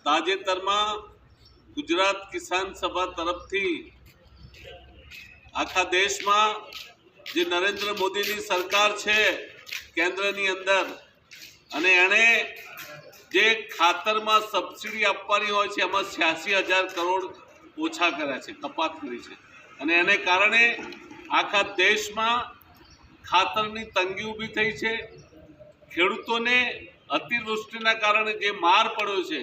તાજેતરમાં ગુજરાત કિસાન સભા તરફથી આખા દેશમાં જે નરેન્દ્ર મોદીની સરકાર છે કેન્દ્રની અંદર, અને એણે જે ખાતરમાં સબસિડી આપવાની હોય છે એમાં 86,000 કરોડ ઓછા કર્યા છે, કપાત કરી છે, અને એને કારણે આખા દેશમાં ખાતરની તંગી ઊભી થઈ છે। ખેડૂતોને અતિવૃષ્ટિના કારણે જે માર પડ્યો છે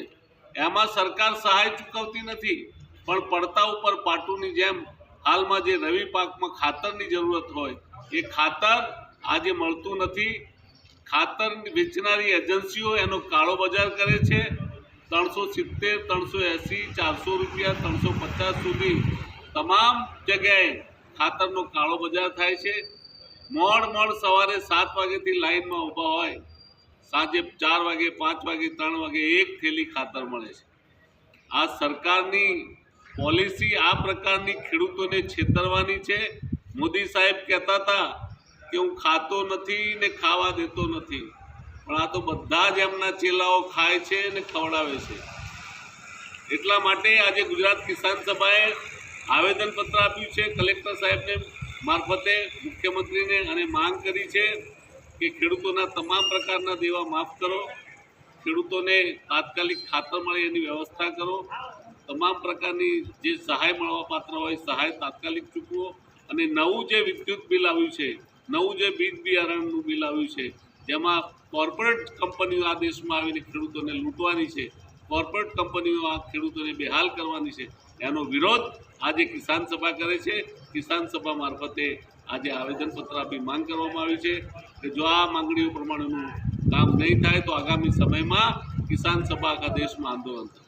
એમાં સરકાર સહાય ચૂકવતી નથી, પણ પડતા ઉપર પાટુની જેમ હાલમાં જે રવિ પાકમાં ખાતરની જરૂરત હોય એ ખાતર આજે મળતું નથી। ખાતર વેચનારી એજન્સીઓ એનો કાળો બજાર કરે છે। 370, 380, 400 રૂપિયા, 350 સુધી તમામ જગ્યાએ ખાતરનો કાળો બજાર થાય છે। મોડ સવારે 7 વાગ્યાથી લાઈનમાં ઊભા હોય, સાંજે 4 વાગે, 5 વાગે, 3 વાગે એક થેલી ખાતર મળે છે। આ સરકારની પોલિસી આ પ્રકારની ખેડૂતોને છેતરવાની છે। મોદી સાહેબ કહેતા હતા કે હું ખાતો નથી ને ખાવા દેતો નથી, પણ આ તો બધા જ એમના ચેલાઓ ખાય છે ને ખવડાવે છે। એટલા માટે આજે ગુજરાત કિસાન સભાએ આવેદનપત્ર આપ્યું છે કલેક્ટર સાહેબને મારફતે મુખ્યમંત્રીને, અને માંગ કરી છે કે ખેડૂતોના તમામ પ્રકારના દેવા માફ કરો, ખેડૂતોને તાત્કાલિક ખાતર મળે એની વ્યવસ્થા કરો, તમામ પ્રકારની જે સહાય મળવા પાત્ર હોય સહાય તાત્કાલિક ચૂકવો, અને નવું જે વિદ્યુત બિલ આવ્યું છે, નવું જે બીજ બિયારણનું બિલ આવ્યું છે, જેમાં કોર્પોરેટ કંપનીઓ આ દેશમાં આવીને ખેડૂતોને લૂંટવાની છે, કોર્પોરેટ કંપનીઓ આ ખેડૂતોને બેહાલ કરવાની છે, એનો વિરોધ આજે કિસાન સભા કરે છે। કિસાન સભા મારફતે આજે આવેદનપત્ર આપી માંગ કરવામાં આવી છે કે જો આ માંગણીઓ પ્રમાણેનું કામ નહીં થાય તો આગામી સમયમાં કિસાન સભા આખા દેશમાં આંદોલન થશે।